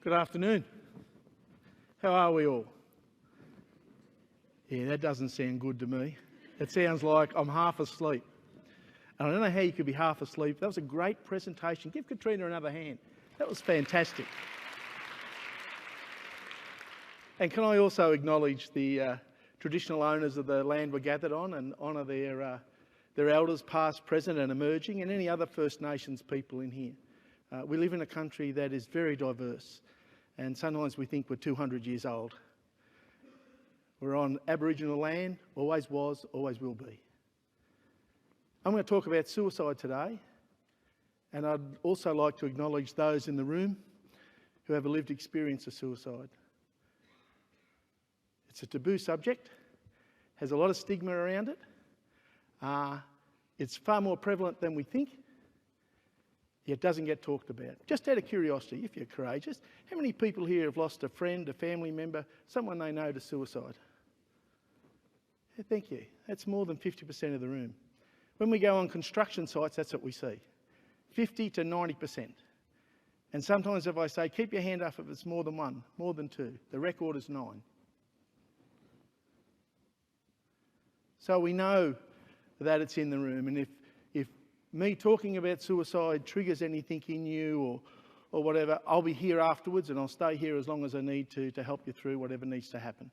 Good afternoon. How are we all? Yeah, that doesn't sound good to me. It sounds like I'm half asleep. And I don't know how you could be half asleep. That was a great presentation. Give Katrina another hand. That was fantastic. And can I also acknowledge the traditional owners of the land we're gathered on and honour their elders, past, present and emerging, and any other First Nations people in here. We live in a country that is very diverse, and sometimes we think we're 200 years old. We're on Aboriginal land, always was, always will be. I'm going to talk about suicide today, and I'd also like to acknowledge those in the room who have a lived experience of suicide. It's a taboo subject, has a lot of stigma around it. It's far more prevalent than we think, yet doesn't get talked about. Just out of curiosity, if you're courageous, how many people here have lost a friend, a family member, someone they know to suicide? Yeah, thank you. That's more than 50% of the room. When we go on construction sites, that's what we see. 50 to 90%. And sometimes if I say, keep your hand up if it's more than one, more than two, the record is 9. So we know that it's in the room, and if me talking about suicide triggers anything in you or whatever, I'll be here afterwards and I'll stay here as long as I need to help you through whatever needs to happen.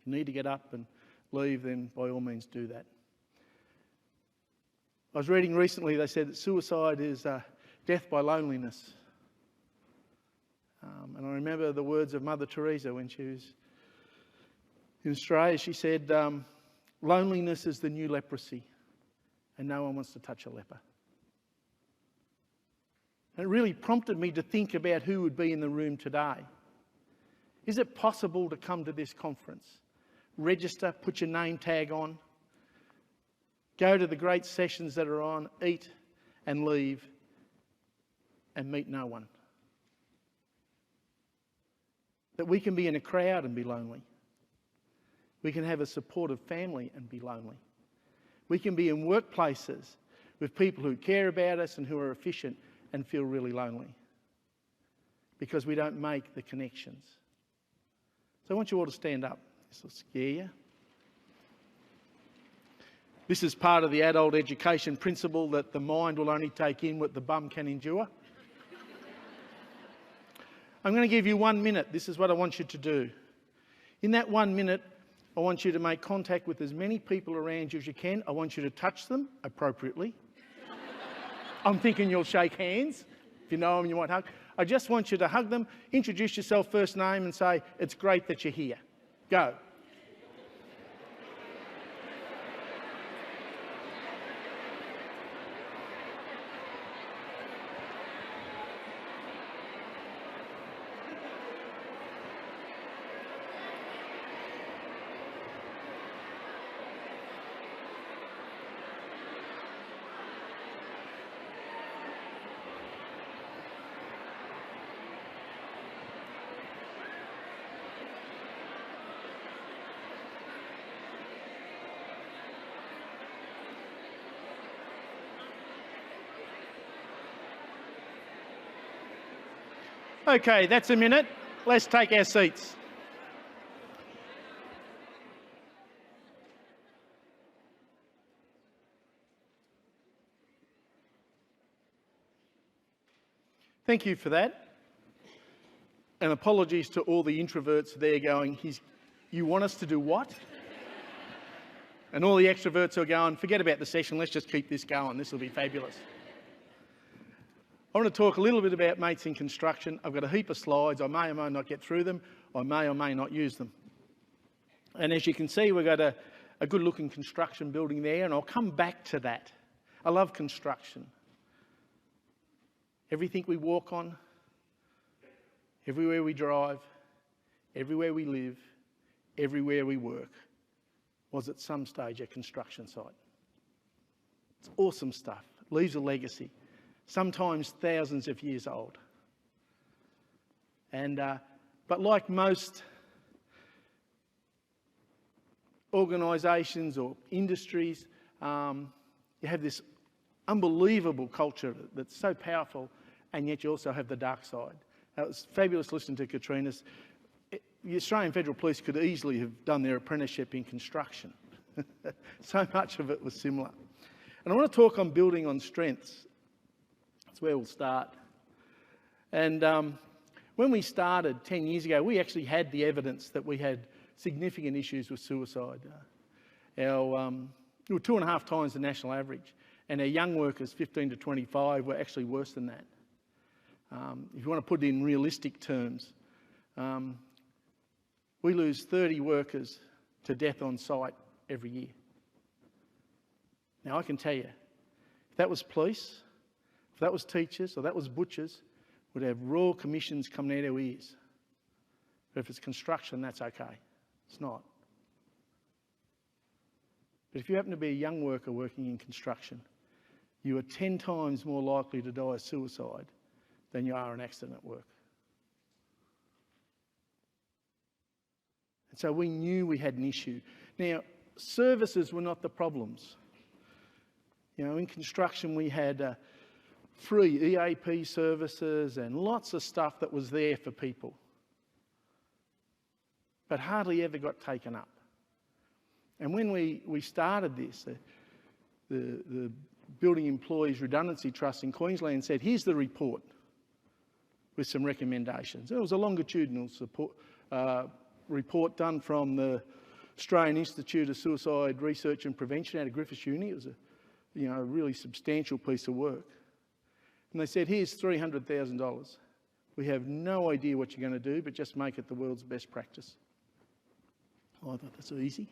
If you need to get up and leave, then by all means do that. I was reading recently, they said that suicide is death by loneliness. And I remember the words of Mother Teresa when she was in Australia. She said, loneliness is the new leprosy, and no one wants to touch a leper. And it really prompted me to think about who would be in the room today. Is it possible to come to this conference, register, put your name tag on, go to the great sessions that are on, eat and leave, and meet no one? That we can be in a crowd and be lonely. We can have a supportive family and be lonely. We can be in workplaces with people who care about us and who are efficient and feel really lonely because we don't make the connections. So I want you all to stand up. This will scare you. This is part of the adult education principle that the mind will only take in what the bum can endure. I'm going to give you 1 minute. This is what I want you to do. In that 1 minute, I want you to make contact with as many people around you as you can. I want you to touch them appropriately. I'm thinking you'll shake hands. If you know them, you might hug. I just want you to hug them, introduce yourself first name and say, it's great that you're here. Go. Okay, that's a minute. Let's take our seats. Thank you for that. And apologies to all the introverts there going, you want us to do what? And all the extroverts are going, forget about the session, let's just keep this going, this will be fabulous. I want to talk a little bit about mates in construction. I've got a heap of slides. I may or may not get through them. I may or may not use them. And as you can see, we've got a good looking construction building there, and I'll come back to that. I love construction. Everything we walk on, everywhere we drive, everywhere we live, everywhere we work, was at some stage a construction site. It's awesome stuff. It leaves a legacy. Sometimes thousands of years old. But like most organisations or industries, you have this unbelievable culture that's so powerful, and yet you also have the dark side. It was fabulous listening to Katrina's. The Australian Federal Police could easily have done their apprenticeship in construction. So much of it was similar. And I want to talk on building on strengths. That's where we'll start. And when we started 10 years ago, we actually had the evidence that we had significant issues with suicide. We were 2.5 times the national average, and our young workers, 15 to 25, were actually worse than that. If you want to put it in realistic terms, we lose 30 workers to death on site every year. Now, I can tell you, if that was police, if that was teachers, or that was butchers, we'd have royal commissions coming out our ears. But if it's construction, that's okay. It's not. But if you happen to be a young worker working in construction, you are 10 times more likely to die of suicide than you are an accident at work. And so we knew we had an issue. Now, services were not the problems. You know, in construction we had free EAP services and lots of stuff that was there for people, but hardly ever got taken up. And when we started this, the Building Employees Redundancy Trust in Queensland said, here's the report with some recommendations. It was a longitudinal report done from the Australian Institute of Suicide Research and Prevention out of Griffiths Uni. It was a really substantial piece of work. And they said, here's $300,000. We have no idea what you're going to do, but just make it the world's best practice. Oh, I thought that's easy.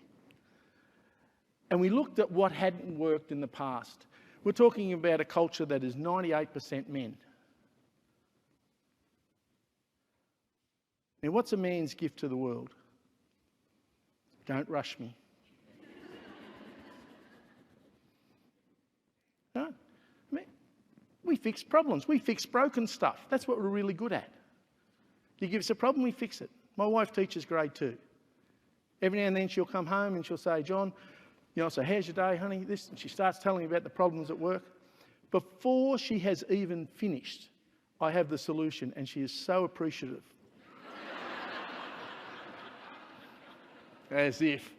And we looked at what hadn't worked in the past. We're talking about a culture that is 98% men. Now, what's a man's gift to the world? Don't rush me. No? I mean, we fix problems. We fix broken stuff. That's what we're really good at. You give us a problem, we fix it. My wife teaches grade 2. Every now and then she'll come home and she'll say, John, I say, how's your day, honey? This, and she starts telling me about the problems at work. Before she has even finished, I have the solution, and she is so appreciative. As if.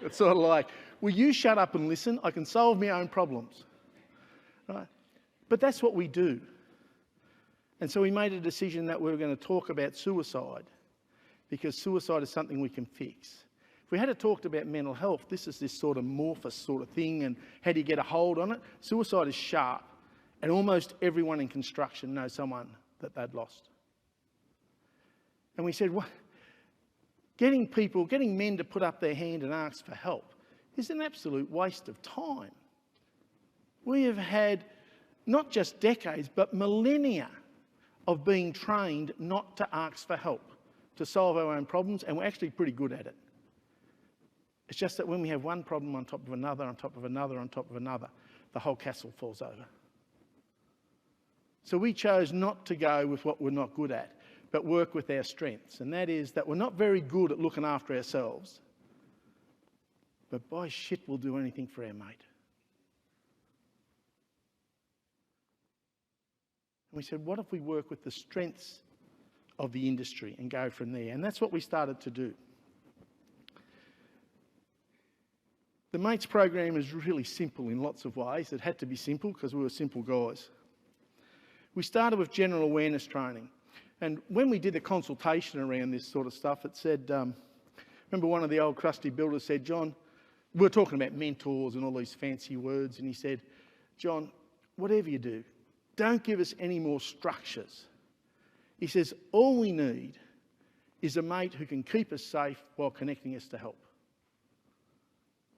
It's sort of like, will you shut up and listen? I can solve my own problems. Right? But that's what we do. And so we made a decision that we were going to talk about suicide, because suicide is something we can fix. If we had talked about mental health, this is this sort of amorphous sort of thing, and how do you get a hold on it? Suicide is sharp, and almost everyone in construction knows someone that they'd lost. And we said, what? Getting men to put up their hand and ask for help is an absolute waste of time. We have had not just decades, but millennia of being trained not to ask for help, to solve our own problems, and we're actually pretty good at it. It's just that when we have one problem on top of another, on top of another, on top of another, the whole castle falls over. So we chose not to go with what we're not good at, but work with our strengths. And that is that we're not very good at looking after ourselves, but by shit, we'll do anything for our mate. And we said, what if we work with the strengths of the industry and go from there? And that's what we started to do. The Mates program is really simple in lots of ways. It had to be simple because we were simple guys. We started with general awareness training. And when we did the consultation around this sort of stuff, it said, remember one of the old crusty builders said, John, we were talking about mentors and all these fancy words, and he said, John, whatever you do, don't give us any more structures. He says, all we need is a mate who can keep us safe while connecting us to help.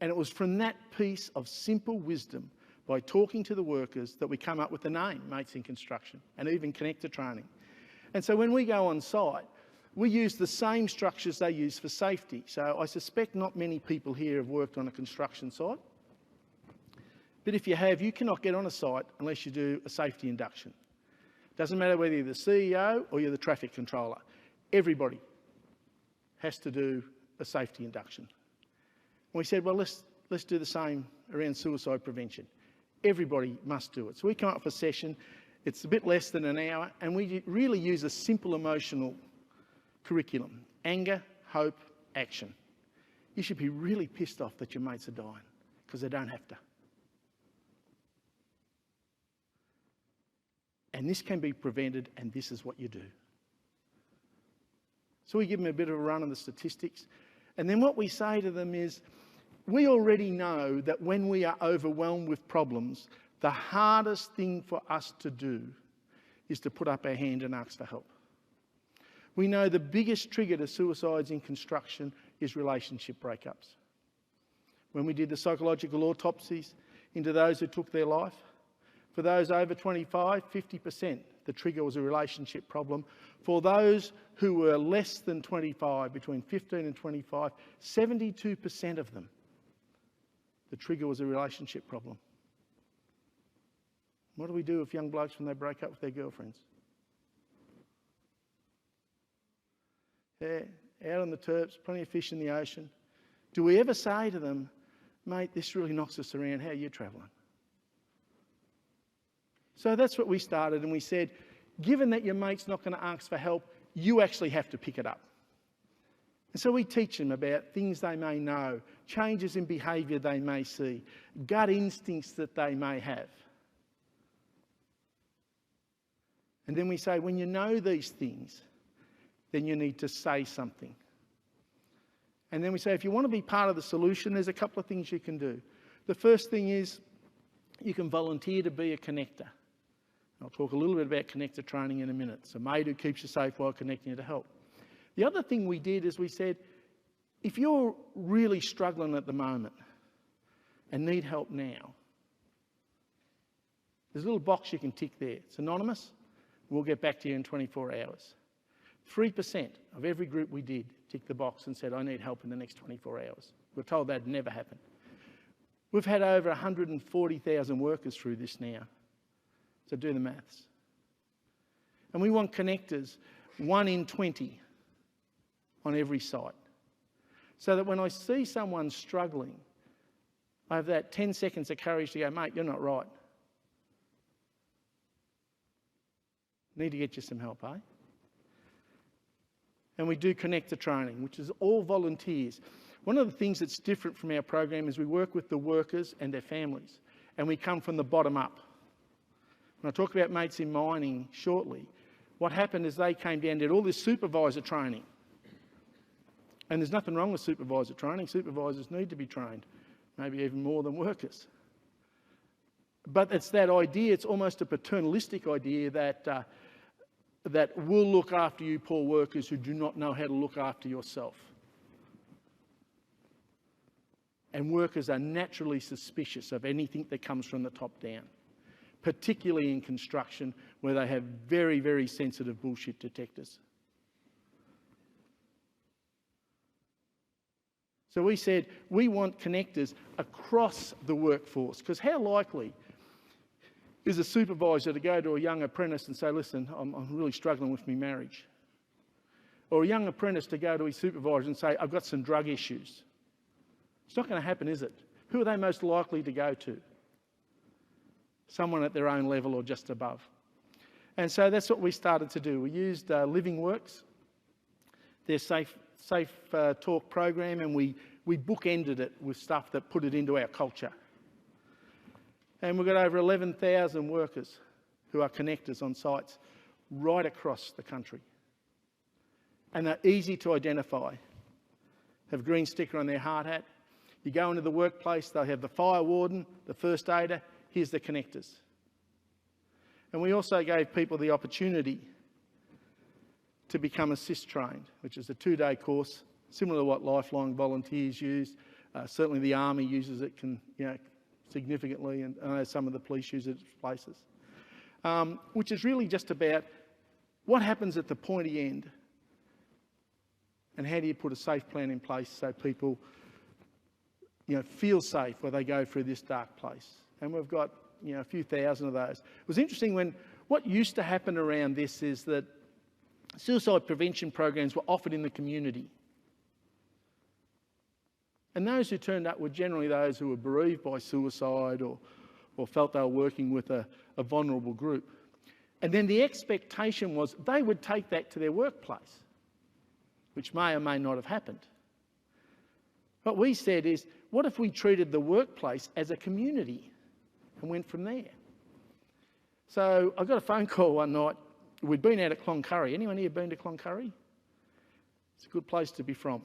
And it was from that piece of simple wisdom, by talking to the workers, that we come up with the name Mates in Construction and even connector training. And so when we go on site, we use the same structures they use for safety. So I suspect not many people here have worked on a construction site. But if you have, you cannot get on a site unless you do a safety induction. Doesn't matter whether you're the CEO or you're the traffic controller. Everybody has to do a safety induction. And we said, well, let's do the same around suicide prevention. Everybody must do it. So we come up with a session. It's a bit less than an hour, and we really use a simple emotional curriculum. Anger, hope, action. You should be really pissed off that your mates are dying, because they don't have to. And this can be prevented, and this is what you do. So we give them a bit of a run on the statistics. And then what we say to them is, we already know that when we are overwhelmed with problems, the hardest thing for us to do is to put up our hand and ask for help. We know the biggest trigger to suicides in construction is relationship breakups. When we did the psychological autopsies into those who took their life, for those over 25, 50%, the trigger was a relationship problem. For those who were less than 25, between 15 and 25, 72% of them, the trigger was a relationship problem. What do we do with young blokes when they break up with their girlfriends? Yeah, out on the terps, plenty of fish in the ocean. Do we ever say to them, mate, this really knocks us around, how are you travelling? So that's what we started, and we said, given that your mate's not going to ask for help, you actually have to pick it up. And so we teach them about things they may know, changes in behaviour they may see, gut instincts that they may have. And then we say, when you know these things, then you need to say something. And then we say, if you want to be part of the solution, there's a couple of things you can do. The first thing is you can volunteer to be a connector. I'll talk a little bit about connector training in a minute. It's a mate who keeps you safe while connecting you to help. The other thing we did is we said, if you're really struggling at the moment and need help now, there's a little box you can tick there. It's anonymous. We'll get back to you in 24 hours. 3% of every group we did ticked the box and said, I need help in the next 24 hours. We're told that'd never happen. We've had over 140,000 workers through this now. So do the maths. And we want connectors, 1 in 20 on every site. So that when I see someone struggling, I have that 10 seconds of courage to go, mate, you're not right. Need to get you some help, eh? And we do connector training, which is all volunteers. One of the things that's different from our program is we work with the workers and their families, and we come from the bottom up. When I talk about mates in mining shortly, what happened is they came down and did all this supervisor training. And there's nothing wrong with supervisor training. Supervisors need to be trained, maybe even more than workers. But it's that idea, it's almost a paternalistic idea that we'll look after you poor workers who do not know how to look after yourself. And workers are naturally suspicious of anything that comes from the top down, particularly in construction where they have very, very sensitive bullshit detectors. So we said we want connectors across the workforce, because how likely is a supervisor to go to a young apprentice and say, listen, I'm really struggling with my marriage? Or a young apprentice to go to his supervisor and say, I've got some drug issues. It's not going to happen, is it? Who are they most likely to go to? Someone at their own level or just above. And so that's what we started to do. We used Living Works, their safe talk program, and we bookended it with stuff that put it into our culture. And we've got over 11,000 workers who are connectors on sites right across the country. And they're easy to identify. Have a green sticker on their hard hat. You go into the workplace, they'll have the fire warden, the first aider, here's the connectors. And we also gave people the opportunity to become assist trained, which is a 2-day course, similar to what Lifelong volunteers use. Certainly the Army uses it significantly, and I know some of the police use it at places. Which is really just about what happens at the pointy end and how do you put a safe plan in place so people feel safe where they go through this dark place. And we've got a few thousand of those. It was interesting what used to happen around this is that suicide prevention programs were offered in the community. And those who turned up were generally those who were bereaved by suicide or felt they were working with a vulnerable group. And then the expectation was they would take that to their workplace, which may or may not have happened. What we said is, what if we treated the workplace as a community and went from there? So I got a phone call one night. We'd been out at Cloncurry. Anyone here been to Cloncurry? It's a good place to be from.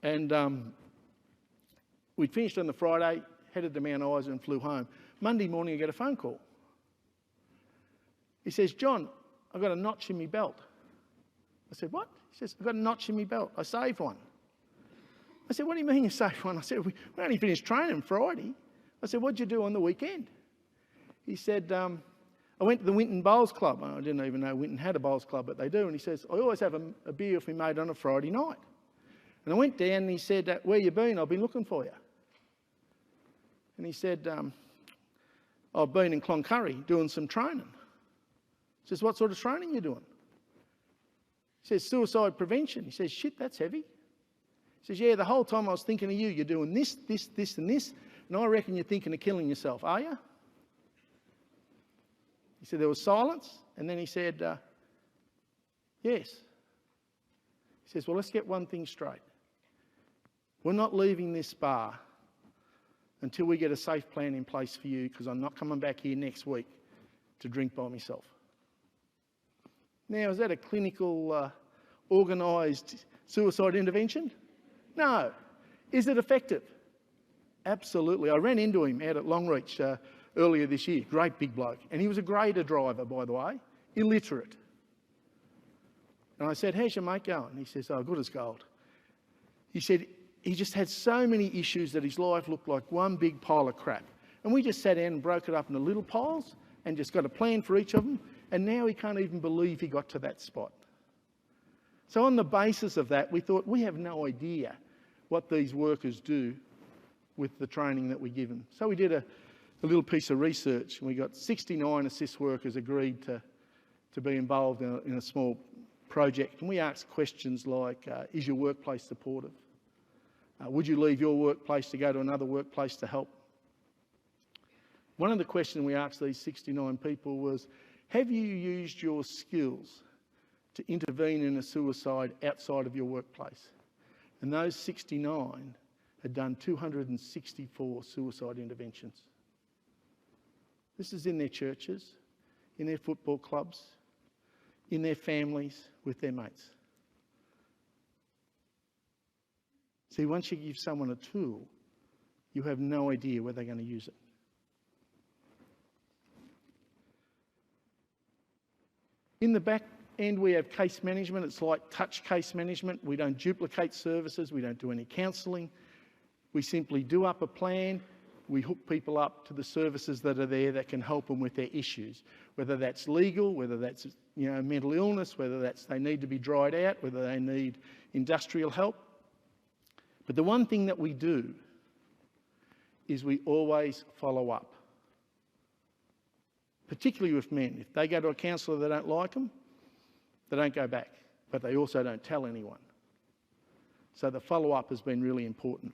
And we'd finished on the Friday, headed to Mount Isa and flew home. Monday morning I get a phone call. He says, "John, I've got a notch in my belt." I said, "What?" He says, "I've got a notch in my belt. I saved one." I said, "What do you mean you saved one?" I said, "We only finished training Friday." I said, "What'd you do on the weekend?" He said, "I went to the Winton Bowls Club." I didn't even know Winton had a bowls club, but they do. And he says, "I always have a beer with my mate on a Friday night." And I went down and he said, "Where you been? I've been looking for you." And he said, "I've been in Cloncurry doing some training." He says, "What sort of training you doing?" He says, "Suicide prevention." He says, "Shit, that's heavy." He says, "Yeah, the whole time I was thinking of you. You're doing this, this, this and this. And I reckon you're thinking of killing yourself, are you?" He said there was silence, and then he said, "Yes." He says, "Well, let's get one thing straight. We're not leaving this bar until we get a safe plan in place for you, because I'm not coming back here next week to drink by myself." Now, is that a clinical, organised suicide intervention? No. Is it effective? Absolutely. I ran into him out at Longreach earlier this year. Great big bloke. And he was a grader driver, by the way, illiterate. And I said, "How's your mate going?" He says, "Oh, good as gold." He said he just had so many issues that his life looked like one big pile of crap. And we just sat down and broke it up into little piles and just got a plan for each of them. And now he can't even believe he got to that spot. So on the basis of that, we thought, we have no idea what these workers do with the training that we give them. So we did a little piece of research, and we got 69 assist workers agreed to be involved in a small project. And we asked questions like, is your workplace supportive? Would you leave your workplace to go to another workplace to help? One of the questions we asked these 69 people was, have you used your skills to intervene in a suicide outside of your workplace? And those 69 had done 264 suicide interventions. This is in their churches, in their football clubs, in their families, with their mates. See, once you give someone a tool, you have no idea where they're going to use it. In the back end, we have case management. It's like touch case management. We don't duplicate services. We don't do any counselling. We simply do up a plan. We hook people up to the services that are there that can help them with their issues, whether that's legal, whether that's mental illness, whether that's they need to be dried out, whether they need industrial help. But the one thing that we do is we always follow up, particularly with men. If they go to a counsellor, they don't like them, they don't go back, but they also don't tell anyone. So the follow-up has been really important.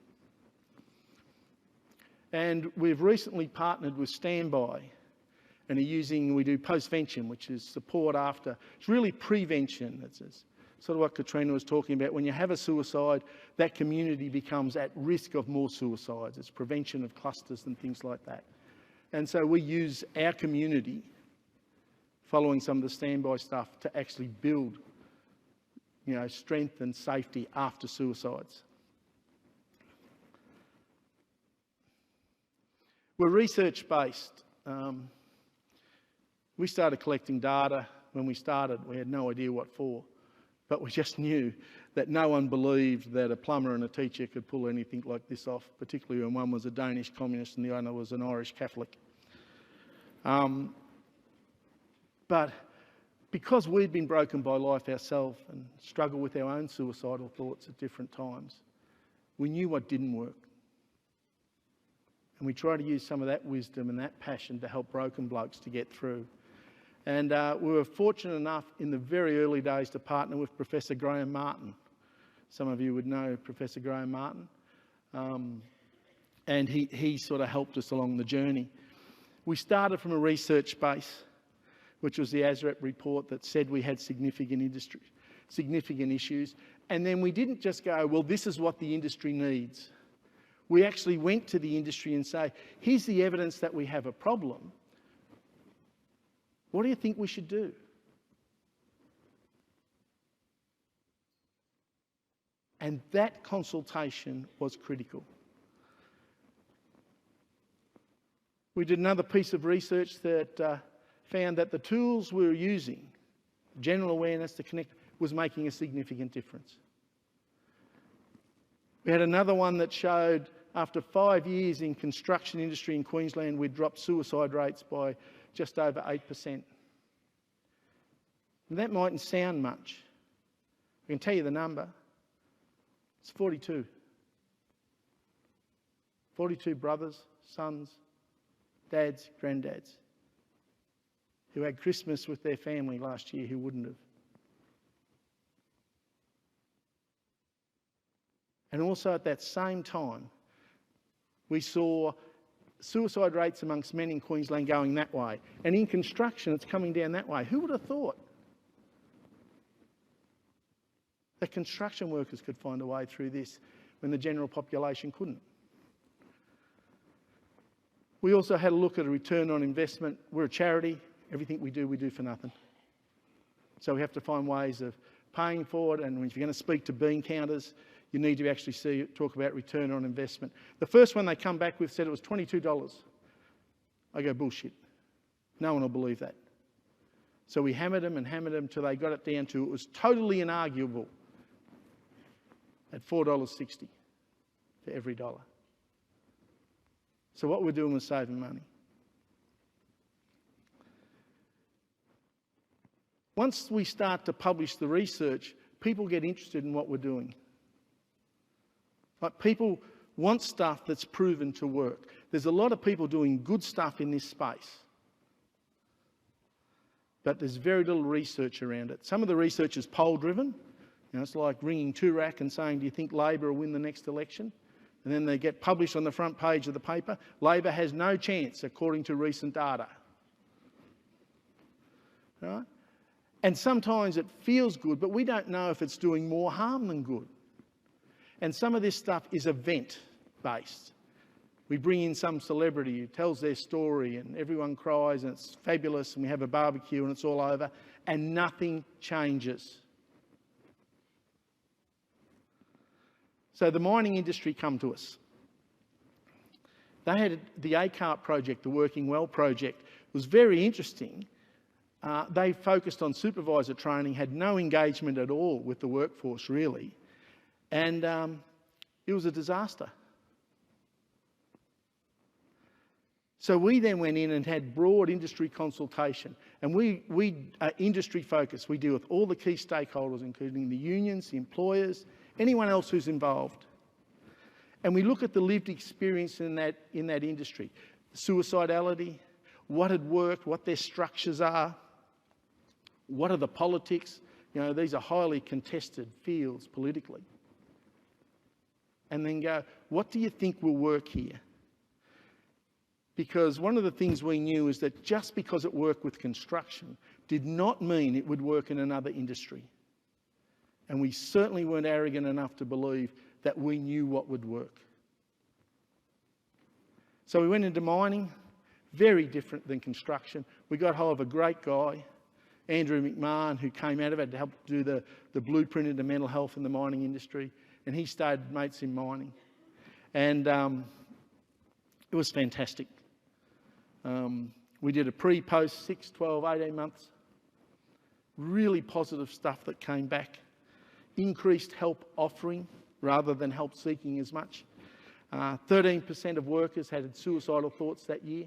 And we've recently partnered with Standby, and we do postvention, which is support after. It's really prevention. It's sort of what Katrina was talking about. When you have a suicide, that community becomes at risk of more suicides. It's prevention of clusters and things like that. And so we use our community, following some of the Standby stuff, to actually build, strength and safety after suicides. We're research-based. We started collecting data when we started. We had no idea what for, but we just knew that no one believed that a plumber and a teacher could pull anything like this off, particularly when one was a Danish communist and the other was an Irish Catholic. But because we'd been broken by life ourselves and struggled with our own suicidal thoughts at different times, we knew what didn't work. And we try to use some of that wisdom and that passion to help broken blokes to get through. And we were fortunate enough in the very early days to partner with Professor Graham Martin. Some of you would know Professor Graham Martin. And he sort of helped us along the journey. We started from a research base. which was the ASREP report that said we had significant issues. And then we didn't just go, well, this is what the industry needs. We actually went to the industry and say, here's the evidence that we have a problem. What do you think we should do? And that consultation was critical. We did another piece of research that found that the tools we were using, general awareness to connect, was making a significant difference. We had another one that showed after 5 years in construction industry in Queensland, we'd dropped suicide rates by just over 8%. And that mightn't sound much. I can tell you the number. It's 42. 42 brothers, sons, dads, granddads who had Christmas with their family last year who wouldn't have. And also at that same time, we saw suicide rates amongst men in Queensland going that way. And in construction, it's coming down that way. Who would have thought that construction workers could find a way through this when the general population couldn't? We also had a look at a return on investment. We're a charity. Everything we do for nothing. So we have to find ways of paying for it. And if you're going to speak to bean counters, you need to actually talk about return on investment. The first one they come back with said it was $22. I go, bullshit. No one will believe that. So we hammered them till they got it down to it was totally inarguable at $4.60 for every dollar. So what we're doing was saving money. Once we start to publish the research, people get interested in what we're doing. Like people want stuff that's proven to work. There's a lot of people doing good stuff in this space, but there's very little research around it. Some of the research is poll-driven. It's like ringing Toorak and saying, do you think Labor will win the next election? And then they get published on the front page of the paper. Labor has no chance, according to recent data. Right? And sometimes it feels good, but we don't know if it's doing more harm than good. And some of this stuff is event-based. We bring in some celebrity who tells their story and everyone cries and it's fabulous and we have a barbecue and it's all over and nothing changes. So the mining industry come to us. They had the ACARP project, the Working Well project. It was very interesting. They focused on supervisor training, had no engagement at all with the workforce really. And it was a disaster. So we then went in and had broad industry consultation. And we are industry focused. We deal with all the key stakeholders, including the unions, the employers, anyone else who's involved. And we look at the lived experience in that industry. Suicidality, what had worked, what their structures are, what are the politics. These are highly contested fields politically. And then go, what do you think will work here? Because one of the things we knew is that just because it worked with construction did not mean it would work in another industry. And we certainly weren't arrogant enough to believe that we knew what would work. So we went into mining, very different than construction. We got hold of a great guy, Andrew McMahon, who came out of it to help do the blueprint into mental health in the mining industry. And he stayed mates in mining. And it was fantastic. We did a pre-post 6, 12, 18 months. Really positive stuff that came back. Increased help offering rather than help seeking as much. 13% of workers had suicidal thoughts that year.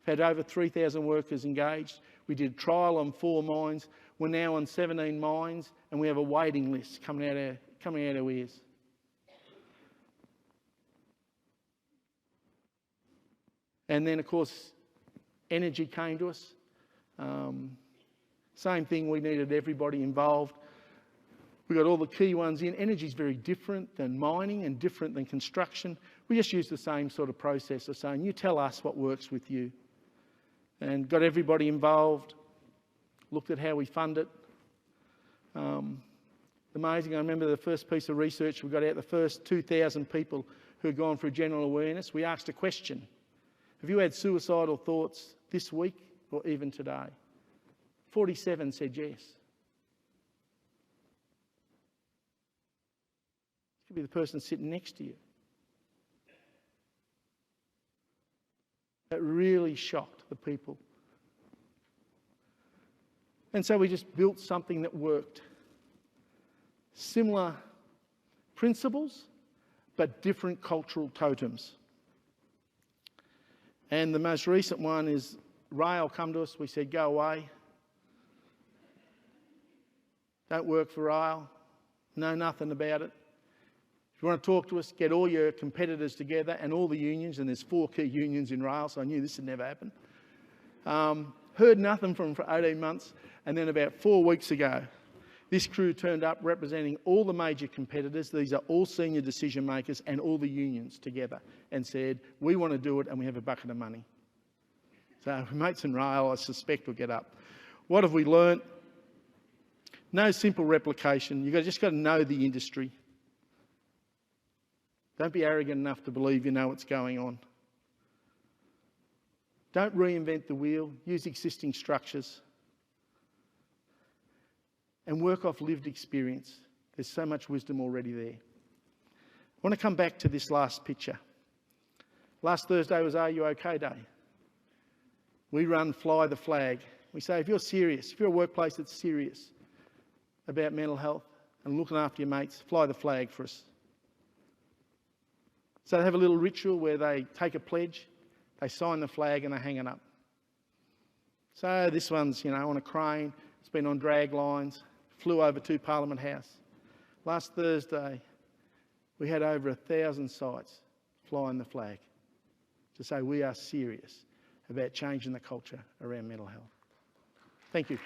Had over 3,000 workers engaged. We did trial on 4 mines. We're now on 17 mines and we have a waiting list coming out our ears. And then, of course, energy came to us. Same thing, we needed everybody involved. We got all the key ones in. Energy is very different than mining and different than construction. We just use the same sort of process of saying, you tell us what works with you. and got everybody involved, looked at how we fund it. Amazing, I remember the first piece of research we got out, the first 2,000 people who had gone through general awareness, we asked a question. Have you had suicidal thoughts this week or even today? 47 said yes. This could be the person sitting next to you. That really shocked the people. And so we just built something that worked. Similar principles, but different cultural totems. And the most recent one is rail come to us. We said, go away. Don't work for rail. Know nothing about it. If you want to talk to us, get all your competitors together and all the unions, and there's 4 key unions in rail, so I knew this would never happen. Heard nothing from them for 18 months, and then about 4 weeks ago, this crew turned up representing all the major competitors. These are all senior decision makers and all the unions together, and said, we want to do it and we have a bucket of money. So mates in rail, I suspect, will get up. What have we learnt? No simple replication. You've just got to know the industry. Don't be arrogant enough to believe you know what's going on. Don't reinvent the wheel. Use existing structures. And work off lived experience. There's so much wisdom already there. I want to come back to this last picture. Last Thursday was Are You OK Day. We run Fly the Flag. We say if you're serious, if you're a workplace that's serious about mental health and looking after your mates, fly the flag for us. So they have a little ritual where they take a pledge, they sign the flag and they hang it up. So this one's, on a crane, it's been on drag lines, flew over to Parliament House. Last Thursday, we had over 1,000 sites flying the flag to say we are serious about changing the culture around mental health. Thank you.